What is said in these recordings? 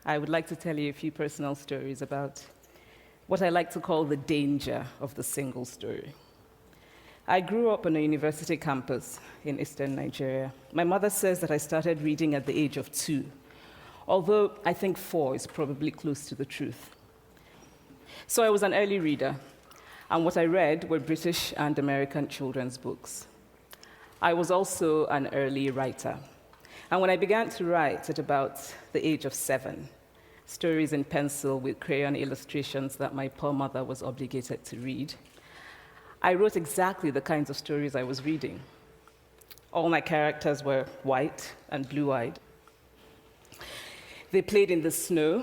I would like to tell you a few personal stories about what I like to call the danger of the single story. I grew up on a university campus in eastern Nigeria. My mother says that I started reading at the age of 2, although I think 4 is probably close to the truth. So I was an early reader, and what I read were British and American children's books. I was also an early writer. And when I began to write at about the age of 7, stories in pencil with crayon illustrations that my poor mother was obligated to read, I wrote exactly the kinds of stories I was reading. All my characters were white and blue-eyed. They played in the snow.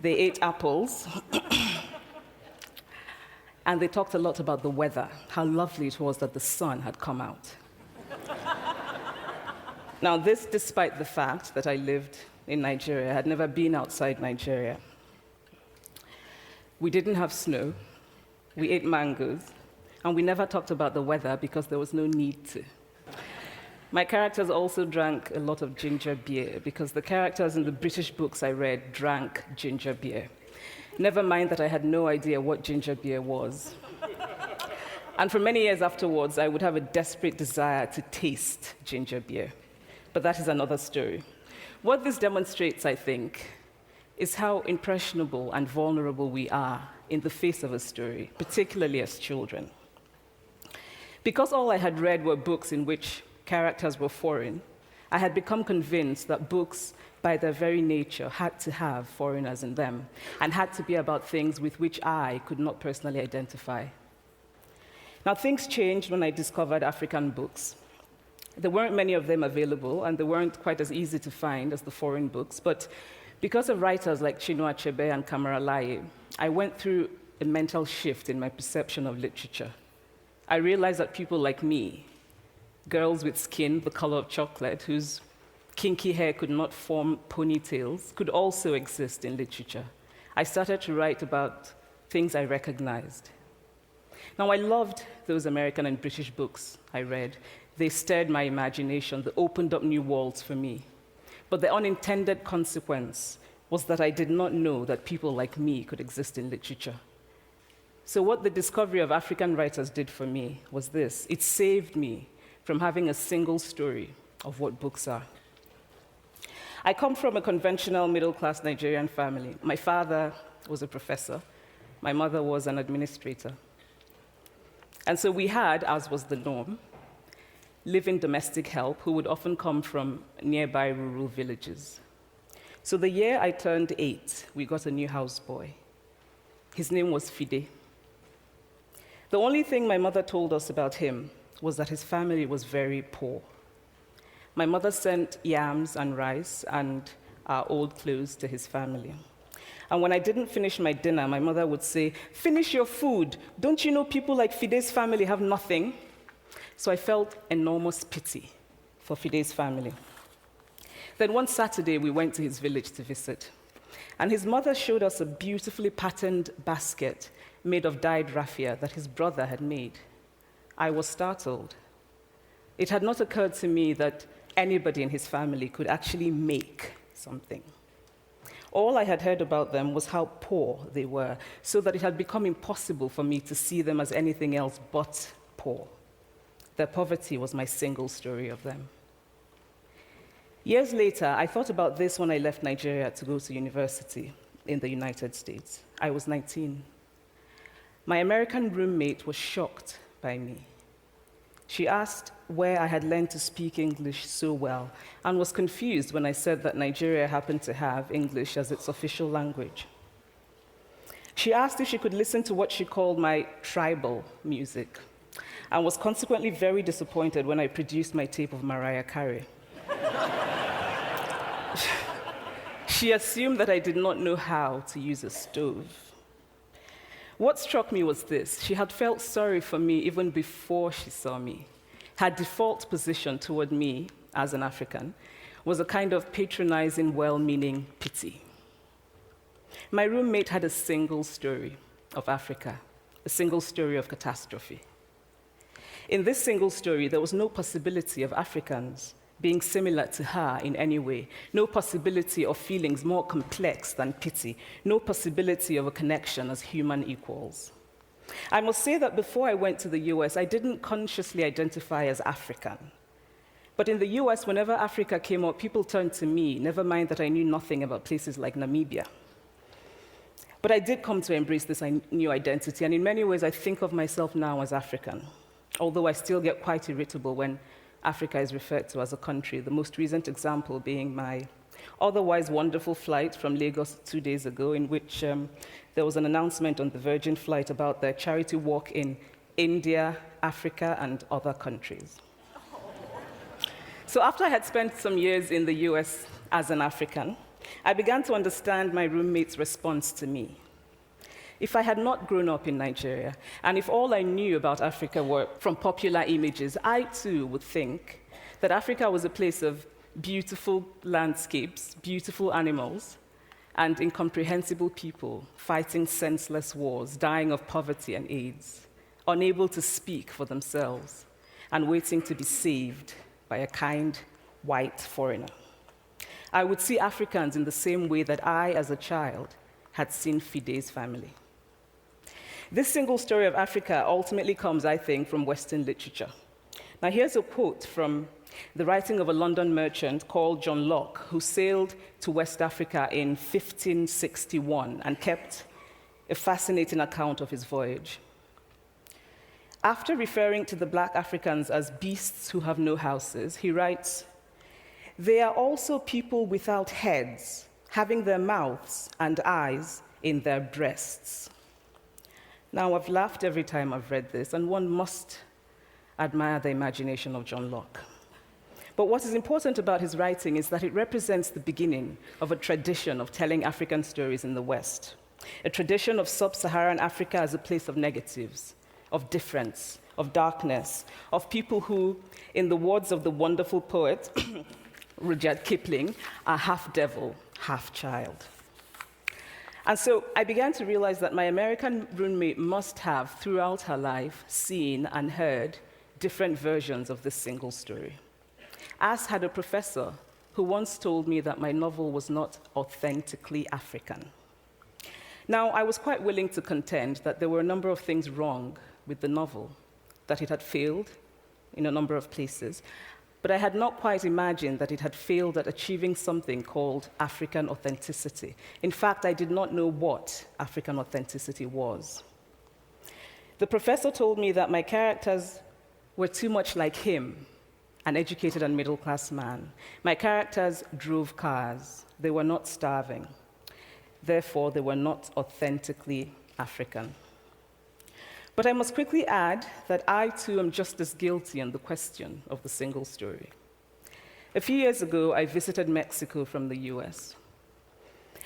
They ate apples. And they talked a lot about the weather, how lovely it was that the sun had come out. Now, this despite the fact that I lived in Nigeria. I had never been outside Nigeria. We didn't have snow. We ate mangoes. And we never talked about the weather because there was no need to. My characters also drank a lot of ginger beer because the characters in the British books I read drank ginger beer. Never mind that I had no idea what ginger beer was. And for many years afterwards, I would have a desperate desire to taste ginger beer. But that is another story. What this demonstrates, I think, is how impressionable and vulnerable we are in the face of a story, particularly as children. Because all I had read were books in which characters were foreign, I had become convinced that books, by their very nature, had to have foreigners in them and had to be about things with which I could not personally identify. Now, things changed when I discovered African books. There weren't many of them available, and they weren't quite as easy to find as the foreign books, but because of writers like Chinua Achebe and Kamaralaye, I went through a mental shift in my perception of literature. I realized that people like me, girls with skin the color of chocolate, whose kinky hair could not form ponytails, could also exist in literature. I started to write about things I recognized. Now, I loved those American and British books I read. They stirred my imagination. They opened up new worlds for me. But the unintended consequence was that I did not know that people like me could exist in literature. So what the discovery of African writers did for me was this. It saved me from having a single story of what books are. I come from a conventional middle-class Nigerian family. My father was a professor. My mother was an administrator. And so we had, as was the norm, live-in domestic help who would often come from nearby rural villages. So the year I turned 8, we got a new houseboy. His name was Fide. The only thing my mother told us about him was that his family was very poor. My mother sent yams and rice and our old clothes to his family. And when I didn't finish my dinner, my mother would say, "Finish your food. Don't you know people like Fide's family have nothing?" So I felt enormous pity for Fide's family. Then one Saturday, we went to his village to visit. And his mother showed us a beautifully patterned basket made of dyed raffia that his brother had made. I was startled. It had not occurred to me that anybody in his family could actually make something. All I had heard about them was how poor they were, so that it had become impossible for me to see them as anything else but poor. Their poverty was my single story of them. Years later, I thought about this when I left Nigeria to go to university in the United States. I was 19. My American roommate was shocked by me. She asked where I had learned to speak English so well and was confused when I said that Nigeria happened to have English as its official language. She asked if she could listen to what she called my tribal music, and was consequently very disappointed when I produced my tape of Mariah Carey. She assumed that I did not know how to use a stove. What struck me was this. She had felt sorry for me even before she saw me. Her default position toward me, as an African, was a kind of patronizing, well-meaning pity. My roommate had a single story of Africa, a single story of catastrophe. In this single story, there was no possibility of Africans being similar to her in any way, no possibility of feelings more complex than pity, no possibility of a connection as human equals. I must say that before I went to the US, I didn't consciously identify as African. But in the US, whenever Africa came up, people turned to me, never mind that I knew nothing about places like Namibia. But I did come to embrace this new identity, and in many ways, I think of myself now as African, although I still get quite irritable when Africa is referred to as a country, the most recent example being my otherwise wonderful flight from Lagos 2 days ago, in which there was an announcement on the Virgin flight about their charity walk in India, Africa, and other countries. So after I had spent some years in the US as an African, I began to understand my roommate's response to me. If I had not grown up in Nigeria, and if all I knew about Africa were from popular images, I too would think that Africa was a place of beautiful landscapes, beautiful animals, and incomprehensible people fighting senseless wars, dying of poverty and AIDS, unable to speak for themselves, and waiting to be saved by a kind white foreigner. I would see Africans in the same way that I, as a child, had seen Fide's family. This single story of Africa ultimately comes, I think, from Western literature. Now, here's a quote from the writing of a London merchant called John Locke, who sailed to West Africa in 1561 and kept a fascinating account of his voyage. After referring to the black Africans as beasts who have no houses, he writes, "They are also people without heads, having their mouths and eyes in their breasts." Now, I've laughed every time I've read this, and one must admire the imagination of John Locke. But what is important about his writing is that it represents the beginning of a tradition of telling African stories in the West, a tradition of sub-Saharan Africa as a place of negatives, of difference, of darkness, of people who, in the words of the wonderful poet Rudyard Kipling, are half devil, half child. And so I began to realize that my American roommate must have, throughout her life, seen and heard different versions of this single story. As had a professor who once told me that my novel was not authentically African. Now, I was quite willing to contend that there were a number of things wrong with the novel, that it had failed in a number of places, but I had not quite imagined that it had failed at achieving something called African authenticity. In fact, I did not know what African authenticity was. The professor told me that my characters were too much like him, an educated and middle-class man. My characters drove cars. They were not starving. Therefore, they were not authentically African. But I must quickly add that I, too, am just as guilty on the question of the single story. A few years ago, I visited Mexico from the US.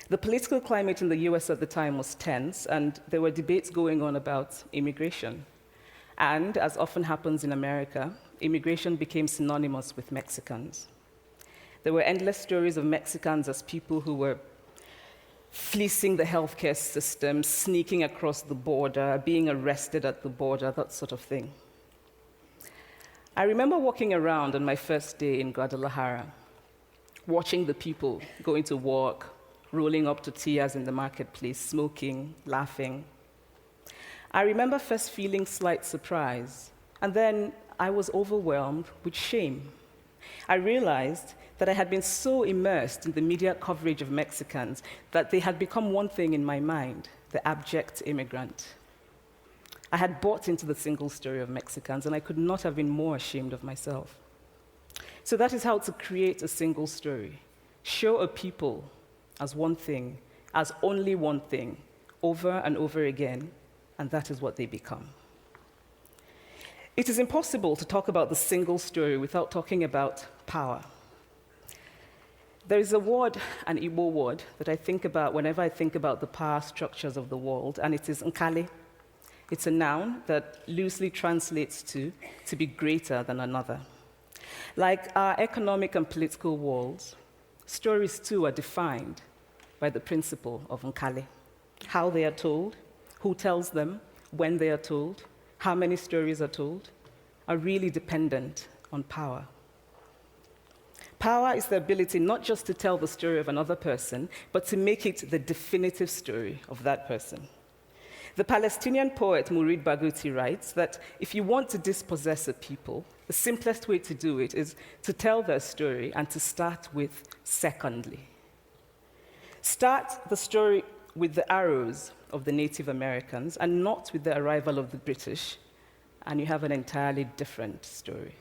The political climate in the US at the time was tense, and there were debates going on about immigration. And, as often happens in America, immigration became synonymous with Mexicans. There were endless stories of Mexicans as people who were fleecing the healthcare system, sneaking across the border, being arrested at the border, that sort of thing. I remember walking around on my first day in Guadalajara, watching the people going to work, rolling up tortillas in the marketplace, smoking, laughing. I remember first feeling slight surprise, and then I was overwhelmed with shame. I realized that I had been so immersed in the media coverage of Mexicans that they had become one thing in my mind, the abject immigrant. I had bought into the single story of Mexicans, and I could not have been more ashamed of myself. So that is how to create a single story. Show a people as one thing, as only one thing, over and over again, and that is what they become. It is impossible to talk about the single story without talking about power. There is a word, an Igbo word, that I think about whenever I think about the power structures of the world, and it is nkali. It's a noun that loosely translates to be greater than another. Like our economic and political worlds, stories too are defined by the principle of nkali. How they are told, who tells them, when they are told, how many stories are told, are really dependent on power. Power is the ability not just to tell the story of another person, but to make it the definitive story of that person. The Palestinian poet Mourid Barghouti writes that if you want to dispossess a people, the simplest way to do it is to tell their story and to start with secondly. Start the story with the arrows of the Native Americans and not with the arrival of the British, and you have an entirely different story.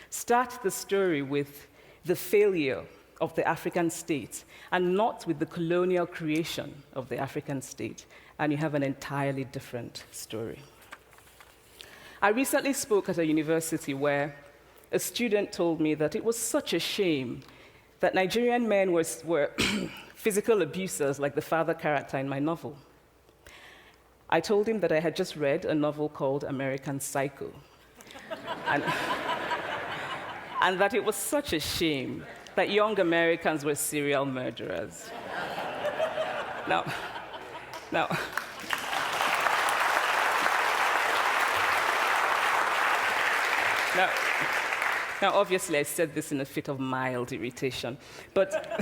Start the story with the failure of the African state and not with the colonial creation of the African state, and you have an entirely different story. I recently spoke at a university where a student told me that it was such a shame that Nigerian men were physical abusers like the father character in my novel. I told him that I had just read a novel called American Psycho, and that it was such a shame that young Americans were serial murderers. Now, obviously, I said this in a fit of mild irritation, but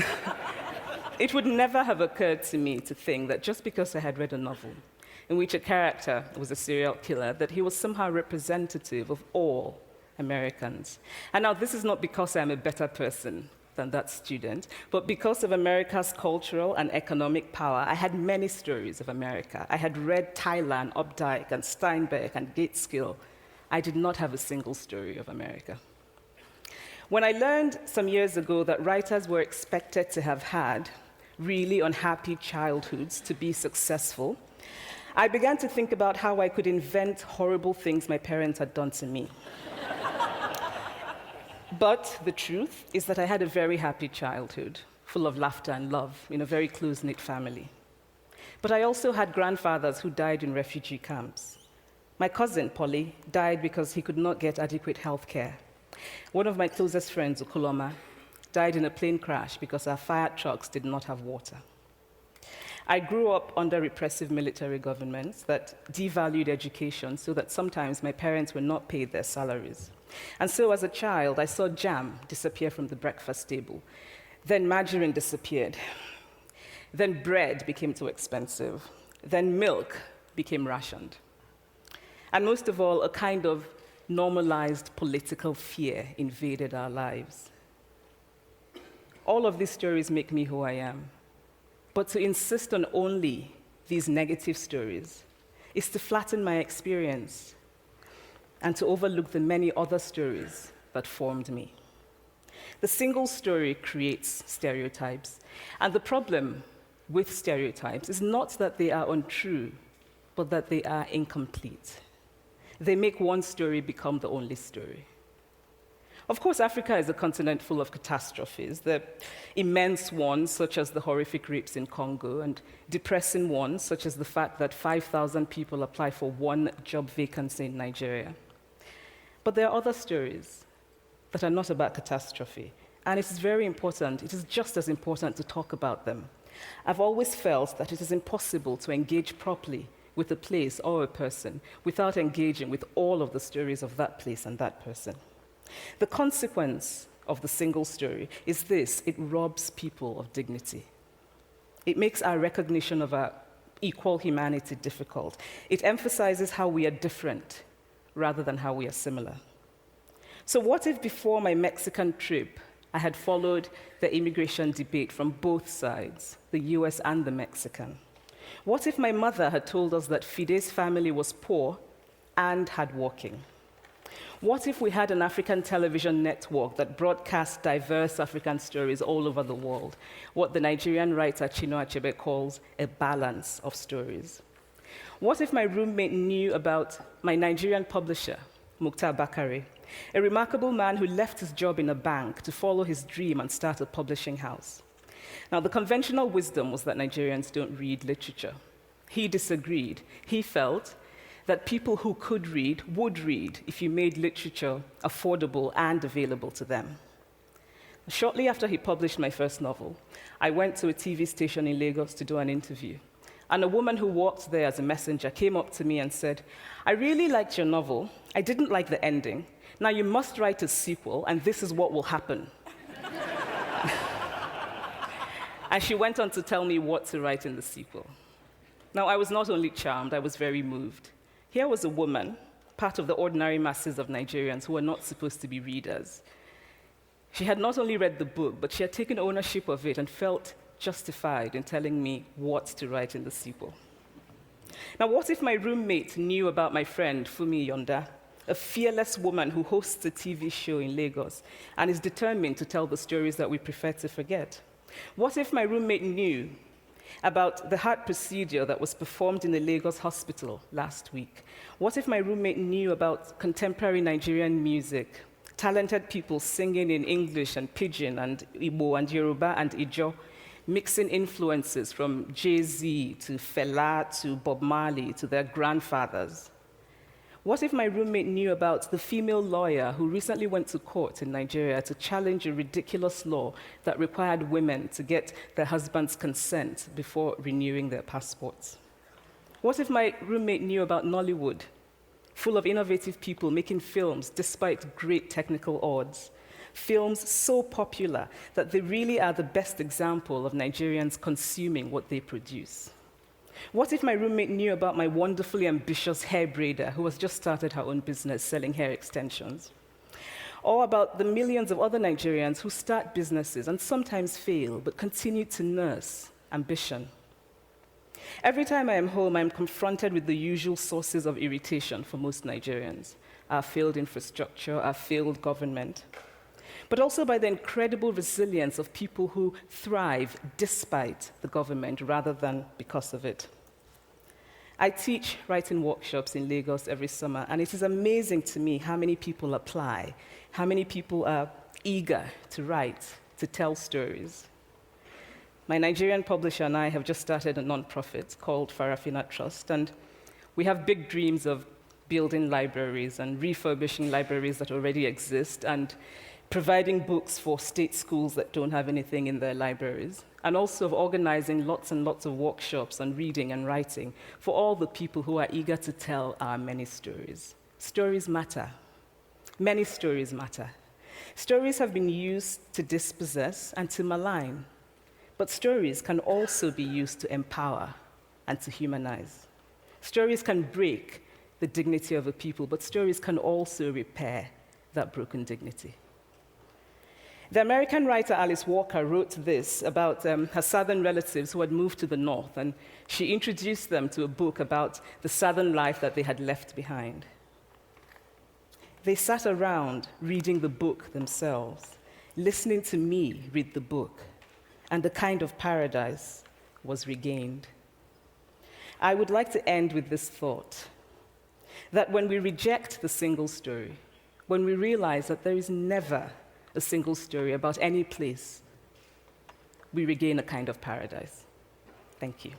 it would never have occurred to me to think that just because I had read a novel in which a character was a serial killer, that he was somehow representative of all Americans. And now, this is not because I'm a better person than that student, but because of America's cultural and economic power, I had many stories of America. I had read Thailand, Updike, and Steinbeck, and Gateskill. I did not have a single story of America. When I learned some years ago that writers were expected to have had really unhappy childhoods to be successful, I began to think about how I could invent horrible things my parents had done to me. But the truth is that I had a very happy childhood, full of laughter and love, in a very close-knit family. But I also had grandfathers who died in refugee camps. My cousin, Polly, died because he could not get adequate health care. One of my closest friends, Ukuloma, died in a plane crash because our fire trucks did not have water. I grew up under repressive military governments that devalued education so that sometimes my parents were not paid their salaries. And so as a child, I saw jam disappear from the breakfast table. Then margarine disappeared. Then bread became too expensive. Then milk became rationed. And most of all, a kind of normalized political fear invaded our lives. All of these stories make me who I am. But to insist on only these negative stories is to flatten my experience and to overlook the many other stories that formed me. The single story creates stereotypes, and the problem with stereotypes is not that they are untrue, but that they are incomplete. They make one story become the only story. Of course, Africa is a continent full of catastrophes, the immense ones, such as the horrific rapes in Congo, and depressing ones, such as the fact that 5,000 people apply for one job vacancy in Nigeria. But there are other stories that are not about catastrophe, and it is very important, it is just as important to talk about them. I've always felt that it is impossible to engage properly with a place or a person without engaging with all of the stories of that place and that person. The consequence of the single story is this: it robs people of dignity. It makes our recognition of our equal humanity difficult. It emphasizes how we are different rather than how we are similar. So what if before my Mexican trip, I had followed the immigration debate from both sides, the US and the Mexican? What if my mother had told us that Fide's family was poor and hardworking? What if we had an African television network that broadcast diverse African stories all over the world, what the Nigerian writer Chinua Achebe calls a balance of stories? What if my roommate knew about my Nigerian publisher, Mukhtar Bakare, a remarkable man who left his job in a bank to follow his dream and start a publishing house? Now, the conventional wisdom was that Nigerians don't read literature. He disagreed. He felt that people who could read would read if you made literature affordable and available to them. Shortly after he published my first novel, I went to a TV station in Lagos to do an interview. And a woman who worked there as a messenger came up to me and said, "I really liked your novel. I didn't like the ending. Now you must write a sequel, and this is what will happen." And she went on to tell me what to write in the sequel. Now, I was not only charmed, I was very moved. Here was a woman, part of the ordinary masses of Nigerians who were not supposed to be readers. She had not only read the book, but she had taken ownership of it and felt justified in telling me what to write in the sequel. Now, what if my roommate knew about my friend, Fumi Yonda, a fearless woman who hosts a TV show in Lagos and is determined to tell the stories that we prefer to forget? What if my roommate knew about the heart procedure that was performed in the Lagos hospital last week? What if my roommate knew about contemporary Nigerian music, talented people singing in English and Pidgin and Igbo and Yoruba and Ijo, mixing influences from Jay-Z to Fela to Bob Marley to their grandfathers? What if my roommate knew about the female lawyer who recently went to court in Nigeria to challenge a ridiculous law that required women to get their husband's consent before renewing their passports? What if my roommate knew about Nollywood, full of innovative people making films despite great technical odds? Films so popular that they really are the best example of Nigerians consuming what they produce. What if my roommate knew about my wonderfully ambitious hair braider who has just started her own business selling hair extensions? Or about the millions of other Nigerians who start businesses and sometimes fail, but continue to nurse ambition? Every time I am home, I'm confronted with the usual sources of irritation for most Nigerians: our failed infrastructure, our failed government, but also by the incredible resilience of people who thrive despite the government rather than because of it. I teach writing workshops in Lagos every summer, and it is amazing to me how many people apply, how many people are eager to write, to tell stories. My Nigerian publisher and I have just started a nonprofit called Farafina Trust, and we have big dreams of building libraries and refurbishing libraries that already exist and providing books for state schools that don't have anything in their libraries, and also of organizing lots and lots of workshops on reading and writing for all the people who are eager to tell our many stories. Stories matter. Many stories matter. Stories have been used to dispossess and to malign, but stories can also be used to empower and to humanize. Stories can break the dignity of a people, but stories can also repair that broken dignity. The American writer Alice Walker wrote this about her southern relatives who had moved to the north, and she introduced them to a book about the southern life that they had left behind. They sat around reading the book themselves, listening to me read the book, and the kind of paradise was regained. I would like to end with this thought, that when we reject the single story, when we realize that there is never a single story about any place, we regain a kind of paradise. Thank you.